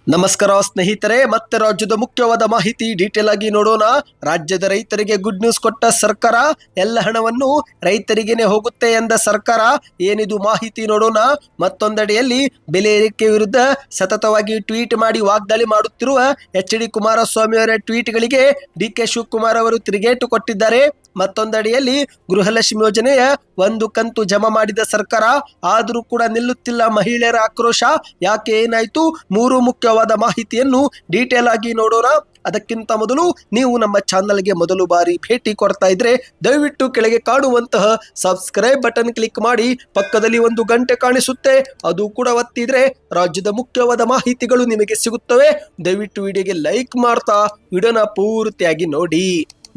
ನಮಸ್ಕಾರ ಸ್ನೇಹಿತರೆ, ಮತ್ತೆ ರಾಜ್ಯದ ಮುಖ್ಯವಾದ ಮಾಹಿತಿ ಡೀಟೇಲ್ ಆಗಿ ನೋಡೋಣ. ರಾಜ್ಯದ ರೈತರಿಗೆ ಗುಡ್ ನ್ಯೂಸ್ ಕೊಟ್ಟ ಸರ್ಕಾರ, ಎಲ್ಲ ಹಣವನ್ನು ರೈತರಿಗೇನೆ ಹೋಗುತ್ತೆ ಎಂದ ಸರ್ಕಾರ. ಏನಿದು ಮಾಹಿತಿ ನೋಡೋಣ. ಮತ್ತೊಂದೆಡೆಯಲ್ಲಿ ಬೆಲೆ ಏರಿಕೆ ವಿರುದ್ಧ ಸತತವಾಗಿ ಟ್ವೀಟ್ ಮಾಡಿ ವಾಗ್ದಾಳಿ ಮಾಡುತ್ತಿರುವ ಎಚ್.ಡಿ. ಕುಮಾರಸ್ವಾಮಿ ಅವರ ಟ್ವೀಟ್ಗಳಿಗೆ ಡಿ.ಕೆ. ಶಿವಕುಮಾರ್ ಅವರು ತಿರುಗೇಟು ಕೊಟ್ಟಿದ್ದಾರೆ. ಮತ್ತೊಂದೆಡೆಯಲ್ಲಿ ಗೃಹಲಕ್ಷ್ಮಿ ಯೋಜನೆಯ ಒಂದು ಕಂತು ಜಮಾ ಮಾಡಿದ ಸರ್ಕಾರ, ಆದರೂ ಕೂಡ ನಿಲ್ಲುತ್ತಿಲ್ಲ ಮಹಿಳೆಯರ ಆಕ್ರೋಶ. ಯಾಕೆ, ಏನಾಯ್ತು? ಮೂರು ಮುಖ್ಯವಾದ ಮಾಹಿತಿಯನ್ನು ಡೀಟೇಲ್ ಆಗಿ ನೋಡೋಣ. ಅದಕ್ಕಿಂತ ಮೊದಲು ನೀವು ನಮ್ಮ ಚಾನಲ್ಗೆ ಮೊದಲು ಬಾರಿ ಭೇಟಿ ಕೊಡ್ತಾ ಇದ್ರೆ ದಯವಿಟ್ಟು ಕೆಳಗೆ ಕಾಣುವಂತಹ ಸಬ್ಸ್ಕ್ರೈಬ್ ಬಟನ್ ಕ್ಲಿಕ್ ಮಾಡಿ, ಪಕ್ಕದಲ್ಲಿ ಒಂದು ಗಂಟೆ ಕಾಣಿಸುತ್ತೆ, ಅದು ಕೂಡ ಒತ್ತಿದ್ರೆ ರಾಜ್ಯದ ಮುಖ್ಯವಾದ ಮಾಹಿತಿಗಳು ನಿಮಗೆ ಸಿಗುತ್ತವೆ. ದಯವಿಟ್ಟು ವಿಡಿಯೋಗೆ ಲೈಕ್ ಮಾಡ್ತಾ ವಿಡಿಯೋನ ಪೂರ್ತಿಯಾಗಿ ನೋಡಿ.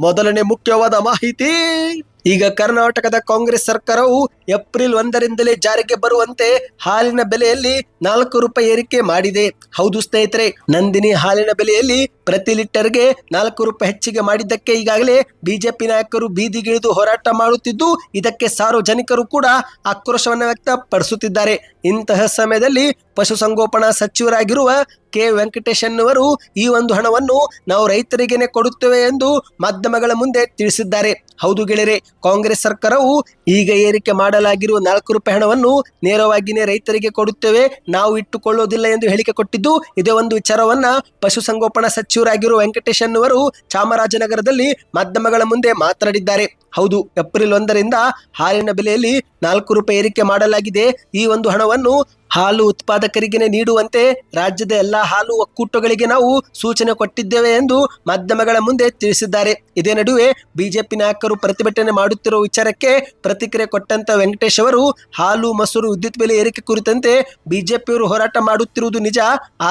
ಮೊದಲನೇ ಮುಖ್ಯವಾದ ಮಾಹಿತಿ, ಈಗ ಕರ್ನಾಟಕದ ಕಾಂಗ್ರೆಸ್ ಸರ್ಕಾರವು ಏಪ್ರಿಲ್ 1ರಿಂದಲೇ ಜಾರಿಗೆ ಬರುವಂತೆ ಹಾಲಿನ ಬೆಲೆಯಲ್ಲಿ 4 ರೂಪಾಯಿ ಏರಿಕೆ ಮಾಡಿದೆ. ಹೌದು ಸ್ನೇಹಿತರೆ, ನಂದಿನಿ ಹಾಲಿನ ಬೆಲೆಯಲ್ಲಿ ಪ್ರತಿ ಲೀಟರ್ಗೆ 4 ರೂಪಾಯಿ ಹೆಚ್ಚಿಗೆ ಮಾಡಿದ್ದಕ್ಕೆ ಈಗಾಗಲೇ ಬಿಜೆಪಿ ನಾಯಕರು ಬೀದಿಗಿಳಿದು ಹೋರಾಟ ಮಾಡುತ್ತಿದ್ದು, ಇದಕ್ಕೆ ಸಾರ್ವಜನಿಕರು ಕೂಡ ಆಕ್ರೋಶವನ್ನು ವ್ಯಕ್ತಪಡಿಸುತ್ತಿದ್ದಾರೆ. ಇಂತಹ ಸಮಯದಲ್ಲಿ ಪಶುಸಂಗೋಪನಾ ಸಚಿವರಾಗಿರುವ ಕೆ ವೆಂಕಟೇಶನ್ ಅವರು ಈ ಒಂದು ಹಣವನ್ನು ನಾವು ರೈತರಿಗೇನೆ ಕೊಡುತ್ತೇವೆ ಎಂದು ಮಾಧ್ಯಮಗಳ ಮುಂದೆ ತಿಳಿಸಿದ್ದಾರೆ. ಹೌದು ಗೆಳೆಯರೆ, ಕಾಂಗ್ರೆಸ್ ಸರ್ಕಾರವು ಈಗ ಏರಿಕೆ ಮಾಡಲಾಗಿರುವ 4 ರೂಪಾಯಿ ಹಣವನ್ನು ನೇರವಾಗಿಯೇ ರೈತರಿಗೆ ಕೊಡುತ್ತೇವೆ, ನಾವು ಇಟ್ಟುಕೊಳ್ಳೋದಿಲ್ಲ ಎಂದು ಹೇಳಿಕೆ ಕೊಟ್ಟಿದ್ದು. ಇದೇ ಒಂದು ವಿಚಾರವನ್ನ ಪಶುಸಂಗೋಪನಾ ಸಚಿವರಾಗಿರುವ ವೆಂಕಟೇಶನ್ ಅವರು ಚಾಮರಾಜನಗರದಲ್ಲಿ ಮಾಧ್ಯಮಗಳ ಮುಂದೆ ಮಾತನಾಡಿದ್ದಾರೆ. ಹೌದು, ಏಪ್ರಿಲ್ 1ರಿಂದ ಹಾಲಿನ ಬೆಲೆಯಲ್ಲಿ 4 ರೂಪಾಯಿ ಏರಿಕೆ ಮಾಡಲಾಗಿದೆ. ಈ ಒಂದು ಹಣವನ್ನು ಹಾಲು ಉತ್ಪಾದಕರಿಗೆ ನೀಡುವಂತೆ ರಾಜ್ಯದ ಎಲ್ಲಾ ಹಾಲು ಒಕ್ಕೂಟಗಳಿಗೆ ನಾವು ಸೂಚನೆ ಕೊಟ್ಟಿದ್ದೇವೆ ಎಂದು ಮಾಧ್ಯಮಗಳ ಮುಂದೆ ತಿಳಿಸಿದ್ದಾರೆ. ಇದೇ ನಡುವೆ ಬಿಜೆಪಿ ನಾಯಕರು ಪ್ರತಿಭಟನೆ ಮಾಡುತ್ತಿರುವ ವಿಚಾರಕ್ಕೆ ಪ್ರತಿಕ್ರಿಯೆ ಕೊಟ್ಟಂತ ವೆಂಕಟೇಶ್ ಅವರು, ಹಾಲು ಮೊಸರು ವಿದ್ಯುತ್ ಬೆಲೆ ಏರಿಕೆ ಕುರಿತಂತೆ ಬಿಜೆಪಿಯವರು ಹೋರಾಟ ಮಾಡುತ್ತಿರುವುದು ನಿಜ,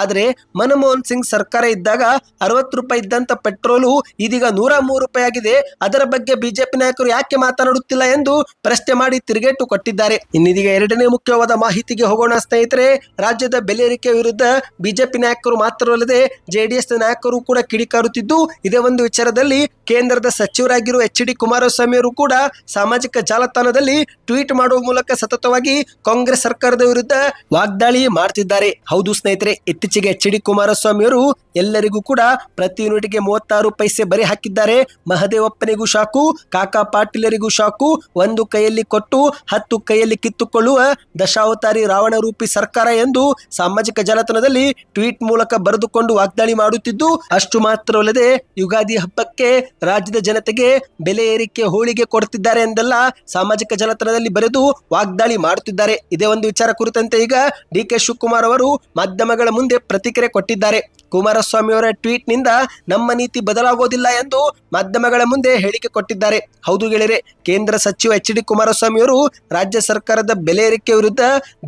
ಆದರೆ ಮನಮೋಹನ್ ಸಿಂಗ್ ಸರ್ಕಾರ ಇದ್ದಾಗ 60 ರೂಪಾಯಿ ಇದ್ದಂತ ಪೆಟ್ರೋಲು ಇದೀಗ 103 ರೂಪಾಯಿ ಆಗಿದೆ. ಅದರ ಬಗ್ಗೆ ಬಿಜೆಪಿ ನಾಯಕರು ಯಾಕೆ ಮಾತನಾಡುತ್ತಿಲ್ಲ ಎಂದು ಪ್ರಶ್ನೆ ಮಾಡಿ ತಿರುಗೇಟು ಕೊಟ್ಟಿದ್ದಾರೆ. ಇನ್ನಿದೀಗ ಎರಡನೇ ಮುಖ್ಯವಾದ ಮಾಹಿತಿಗೆ ಹೋಗೋಣ ಸ್ನೇಹಿತರೆ. ರಾಜ್ಯದ ಬೆಲೆ ಏರಿಕೆ ವಿರುದ್ಧ ಬಿಜೆಪಿ ನಾಯಕರು ಮಾತ್ರವಲ್ಲದೆ ಜೆಡಿಎಸ್ ನಾಯಕರು ಕೂಡ ಕಿಡಿಕಾರುತ್ತಿದ್ದು, ಇದೇ ಒಂದು ವಿಚಾರದಲ್ಲಿ ಕೇಂದ್ರದ ಸಚಿವರಾಗಿರುವ ಎಚ್.ಡಿ. ಕುಮಾರಸ್ವಾಮಿ ಅವರು ಕೂಡ ಸಾಮಾಜಿಕ ಜಾಲತಾಣದಲ್ಲಿ ಟ್ವೀಟ್ ಮಾಡುವ ಮೂಲಕ ಸತತವಾಗಿ ಕಾಂಗ್ರೆಸ್ ಸರ್ಕಾರದ ವಿರುದ್ಧ ವಾಗ್ದಾಳಿ ಮಾಡ್ತಿದ್ದಾರೆ. ಹೌದು ಸ್ನೇಹಿತರೆ, ಇತ್ತೀಚೆಗೆ ಎಚ್.ಡಿ. ಕುಮಾರಸ್ವಾಮಿ ಅವರು ಎಲ್ಲರಿಗೂ ಕೂಡ ಪ್ರತಿ ಯೂನಿಟ್ಗೆ 36 ಪೈಸೆ ಬರೆ ಹಾಕಿದ್ದಾರೆ. ಮಹದೇವಪ್ಪನಿಗೂ ಶಾಕು, ಕಾಕಾ ಪಾಟೀಲರಿಗೂ ಶಾಕು. ಒಂದು ಕೈಯಲ್ಲಿ ಕೊಟ್ಟು 10 ಕೈಯಲ್ಲಿ ಕಿತ್ತುಕೊಳ್ಳುವ ದಶಾವತಾರಿ ರಾವಣ ರೂಪಿ ಸರ್ಕಾರ ಎಂದು ಸಾಮಾಜಿಕ ಜಾಲತಾಣದಲ್ಲಿ ಟ್ವೀಟ್ ಮೂಲಕ ಬರೆದುಕೊಂಡು ವಾಗ್ದಾಳಿ ಮಾಡುತ್ತಿದ್ದು, ಅಷ್ಟು ಮಾತ್ರವಲ್ಲದೆ ಯುಗಾದಿ ಹಬ್ಬಕ್ಕೆ ರಾಜ್ಯದ ಜನತೆಗೆ ಬೆಲೆ ಏರಿಕೆ ಹೋಳಿಗೆ ಕೊಡುತ್ತಿದ್ದಾರೆ ಎಂದೆಲ್ಲ ಸಾಮಾಜಿಕ ಜಾಲತಾಣದಲ್ಲಿ ಬರೆದು ವಾಗ್ದಾಳಿ ಮಾಡುತ್ತಿದ್ದಾರೆ. ಇದೇ ಒಂದು ವಿಚಾರ ಕುರಿತಂತೆ ಈಗ ಡಿ.ಕೆ. ಶಿವಕುಮಾರ್ ಅವರು ಮಾಧ್ಯಮಗಳ ಮುಂದೆ ಪ್ರತಿಕ್ರಿಯೆ ಕೊಟ್ಟಿದ್ದಾರೆ. ಕುಮಾರಸ್ವಾಮಿ ಅವರ ಟ್ವೀಟ್ ನಿಂದ ನಮ್ಮ ನೀತಿ ಬದಲಾಗೋದಿಲ್ಲ ಎಂದು ಮಾಧ್ಯಮಗಳ ಮುಂದೆ ಹೇಳಿಕೆ ಕೊಟ್ಟಿದ್ದಾರೆ. ಹೌದು ಗೆಳೆಯರೆ, ಕೇಂದ್ರ ಸಚಿವ ಎಚ್.ಡಿ. ಕುಮಾರಸ್ವಾಮಿ ಅವರು ರಾಜ್ಯ ಸರ್ಕಾರದ ಬೆಲೆ ಏರಿಕೆ ವಿರುದ್ಧ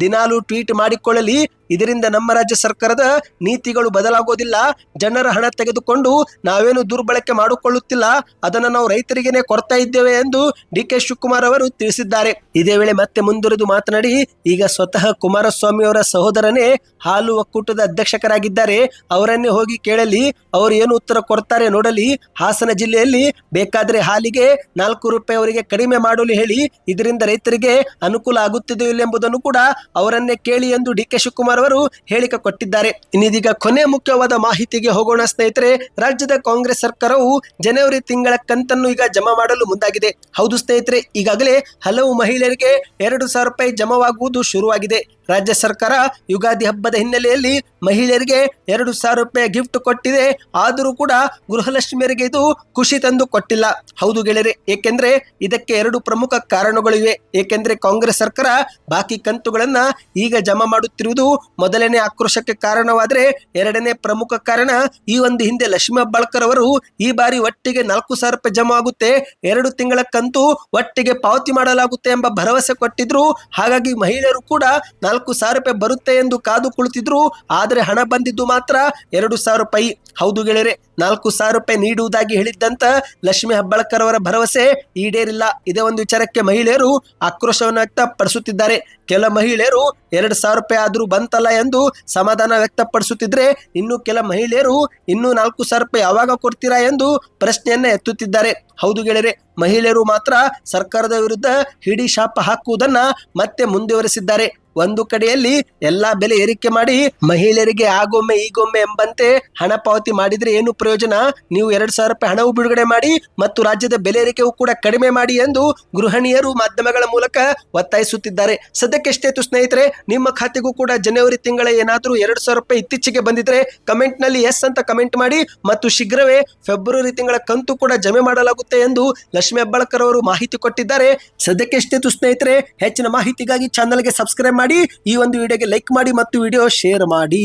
ದಿನಾಲೂ ಟ್ವೀಟ್ ಮಾಡಿಕೊಳ್ಳಲಿ, ಇದರಿಂದ ನಮ್ಮ ರಾಜ್ಯ ಸರ್ಕಾರದ ನೀತಿಗಳು ಬದಲಾಗೋದಿಲ್ಲ. ಜನರ ಹಣ ತೆಗೆದುಕೊಂಡು ನಾವೇನು ದುರ್ಬಳಕೆ ಮಾಡಿಕೊಳ್ಳುತ್ತಿಲ್ಲ, ಅದನ್ನು ನಾವು ರೈತರಿಗೇನೆ ಕೊಡ್ತಾ ಇದ್ದೇವೆ ಎಂದು ಡಿ.ಕೆ. ಶಿವಕುಮಾರ್ ಅವರು ತಿಳಿಸಿದ್ದಾರೆ. ಇದೇ ವೇಳೆ ಮತ್ತೆ ಮುಂದುವರೆದು ಮಾತನಾಡಿ, ಈಗ ಸ್ವತಃ ಕುಮಾರಸ್ವಾಮಿ ಅವರ ಸಹೋದರನೇ ಹಾಲು ಒಕ್ಕೂಟದ ಅಧ್ಯಕ್ಷರಾಗಿದ್ದಾರೆ, ಅವರನ್ನೇ ಹೋಗಿ ಕೇಳಲಿ, ಅವರು ಏನು ಉತ್ತರ ಕೊಡ್ತಾರೆ ನೋಡಲಿ. ಹಾಸನ ಜಿಲ್ಲೆಯಲ್ಲಿ ಬೇಕಾದ್ರೆ ಹಾಲಿಗೆ 4 ರೂಪಾಯಿ ಅವರಿಗೆ ಕಡಿಮೆ ಮಾಡಲು ಹೇಳಿ, ಇದರಿಂದ ರೈತರಿಗೆ ಅನುಕೂಲ ಆಗುತ್ತಿದೆಯೋ ಇಲ್ಲ ಎಂಬುದನ್ನು ಕೂಡ ಅವರನ್ನೇ ಕೇಳಿ ಎಂದು ಡಿ.ಕೆ. ಶಿವಕುಮಾರ್ ಅವರು ಹೇಳಿಕೆ ಕೊಟ್ಟಿದ್ದಾರೆ. ಇನ್ನಿದೀಗ ಕೊನೆ ಮುಖ್ಯವಾದ ಮಾಹಿತಿಗೆ ಹೋಗೋಣ ಸ್ನೇಹಿತರೆ. ರಾಜ್ಯದ ಕಾಂಗ್ರೆಸ್ ಸರ್ಕಾರವು ಜನವರಿ ತಿಂಗಳ ಕಂತನ್ನು ಈಗ ಜಮಾ ಮಾಡಲು ಮುಂದಾಗಿದೆ. ಹೌದು ಸ್ನೇಹಿತರೆ, ಈಗಾಗಲೇ ಹಲವು ಮಹಿಳೆಯರಿಗೆ 2,000 ರೂಪಾಯಿ ಜಮಾವಾಗುವುದು ಶುರುವಾಗಿದೆ. ರಾಜ್ಯ ಸರ್ಕಾರ ಯುಗಾದಿ ಹಬ್ಬದ ಹಿನ್ನೆಲೆಯಲ್ಲಿ ಮಹಿಳೆಯರಿಗೆ 2,000 ರೂಪಾಯಿ ಗಿಫ್ಟ್ ಕೊಟ್ಟಿದೆ. ಆದರೂ ಕೂಡ ಗೃಹಲಕ್ಷ್ಮಿಯರಿಗೆ ಇದು ಖುಷಿ ತಂದು ಕೊಟ್ಟಿಲ್ಲ. ಹೌದು ಗೆಳೆಯರೆ, ಏಕೆಂದ್ರೆ ಇದಕ್ಕೆ 2 ಪ್ರಮುಖ ಕಾರಣಗಳಿವೆ. ಏಕೆಂದ್ರೆ ಕಾಂಗ್ರೆಸ್ ಸರ್ಕಾರ ಬಾಕಿ ಕಂತುಗಳನ್ನ ಈಗ ಜಮಾ ಮಾಡುತ್ತಿರುವುದು ಮೊದಲನೇ ಆಕ್ರೋಶಕ್ಕೆ ಕಾರಣವಾದರೆ, ಎರಡನೇ ಪ್ರಮುಖ ಕಾರಣ, ಈ ಒಂದು ಹಿಂದೆ ಲಕ್ಷ್ಮೀ ಹೆಬ್ಬಾಳ್ಕರ್ ಅವರು ಈ ಬಾರಿ ಒಟ್ಟಿಗೆ 4,000 ರೂಪಾಯಿ ಜಮಾ ಆಗುತ್ತೆ, 2 ತಿಂಗಳ ಕಂತು ಒಟ್ಟಿಗೆ ಪಾವತಿ ಮಾಡಲಾಗುತ್ತೆ ಎಂಬ ಭರವಸೆ ಕೊಟ್ಟಿದ್ರು. ಹಾಗಾಗಿ ಮಹಿಳೆಯರು ಕೂಡ 4,000 ರೂಪಾಯಿ ಬರುತ್ತೆ ಎಂದು ಕಾದು ಕುಳಿತಿದ್ರು. ಆದರೆ ಹಣ ಬಂದಿದ್ದು ಮಾತ್ರ 2,000 ರೂಪಾಯಿ. ಹೌದು ಗೆಳೆಯರೆ, 4,000 ರೂಪಾಯಿ ನೀಡುವುದಾಗಿ ಹೇಳಿದ್ದಂತ ಲಕ್ಷ್ಮೀ ಹೆಬ್ಬಾಳ್ಕರ್ ಅವರ ಭರವಸೆ ಈಡೇರಿಲ್ಲ. ಇದೇ ಒಂದು ವಿಚಾರಕ್ಕೆ ಮಹಿಳೆಯರು ಆಕ್ರೋಶವನ್ನು ವ್ಯಕ್ತಪಡಿಸುತ್ತಿದ್ದಾರೆ. ಕೆಲ ಮಹಿಳೆಯರು 2,000 ರೂಪಾಯಿ ಆದರೂ ಬಂತಲ್ಲ ಎಂದು ಸಮಾಧಾನ ವ್ಯಕ್ತಪಡಿಸುತ್ತಿದ್ರೆ, ಇನ್ನು ಕೆಲ ಮಹಿಳೆಯರು ಇನ್ನೂ 4,000 ರೂಪಾಯಿ ಯಾವಾಗ ಕೊಡ್ತೀರಾ ಎಂದು ಪ್ರಶ್ನೆಯನ್ನ ಎತ್ತುತ್ತಿದ್ದಾರೆ. ಹೌದು ಗೆಳೆಯರೆ, ಮಹಿಳೆಯರು ಮಾತ್ರ ಸರ್ಕಾರದ ವಿರುದ್ಧ ಹಿಡಿ ಶಾಪ ಹಾಕುವುದನ್ನ ಮತ್ತೆ ಮುಂದುವರೆಸಿದ್ದಾರೆ. ಒಂದು ಕಡೆಯಲ್ಲಿ ಎಲ್ಲಾ ಬೆಲೆ ಏರಿಕೆ ಮಾಡಿ ಮಹಿಳೆಯರಿಗೆ ಆಗೊಮ್ಮೆ ಈಗೊಮ್ಮೆ ಎಂಬಂತೆ ಹಣ ಪಾವತಿ ಮಾಡಿದ್ರೆ ಏನು ಪ್ರಯೋಜನ? ನೀವು 2,000 ರೂಪಾಯಿ ಹಣವು ಬಿಡುಗಡೆ ಮಾಡಿ ಮತ್ತು ರಾಜ್ಯದ ಬೆಲೆ ಏರಿಕೆಯೂ ಕೂಡ ಕಡಿಮೆ ಮಾಡಿ ಎಂದು ಗೃಹಿಣಿಯರು ಮಾಧ್ಯಮಗಳ ಮೂಲಕ ಒತ್ತಾಯಿಸುತ್ತಿದ್ದಾರೆ. ಸದ್ಯಕ್ಕೆ ಎಷ್ಟೇತು ಸ್ನೇಹಿತರೆ, ನಿಮ್ಮ ಖಾತೆಗೂ ಕೂಡ ಜನವರಿ ತಿಂಗಳ ಏನಾದರೂ 2,000 ರೂಪಾಯಿ ಇತ್ತೀಚೆಗೆ ಬಂದಿದ್ರೆ ಕಮೆಂಟ್ ನಲ್ಲಿ ಎಸ್ ಅಂತ ಕಮೆಂಟ್ ಮಾಡಿ ಮತ್ತು ಶೀಘ್ರವೇ ಫೆಬ್ರವರಿ ತಿಂಗಳ ಕಂತು ಕೂಡ ಜಮೆ ಮಾಡಲಾಗುತ್ತೆ ಎಂದು ಲಕ್ಷ್ಮೀ ಹೆಬ್ಬಾಳ್ಕರ್ ಅವರು ಮಾಹಿತಿ ಕೊಟ್ಟಿದ್ದಾರೆ. ಸದ್ಯಕ್ಕೆ ಎಷ್ಟೇತು ಸ್ನೇಹಿತರೆ, ಹೆಚ್ಚಿನ ಮಾಹಿತಿಗಾಗಿ ಚಾನಲ್ಗೆ ಸಬ್ಸ್ಕ್ರೈಬ್ ಮಾಡಿ, ಈ ಒಂದು ವಿಡಿಯೋಗೆ ಲೈಕ್ ಮಾಡಿ ಮತ್ತು ವಿಡಿಯೋ ಶೇರ್ ಮಾಡಿ.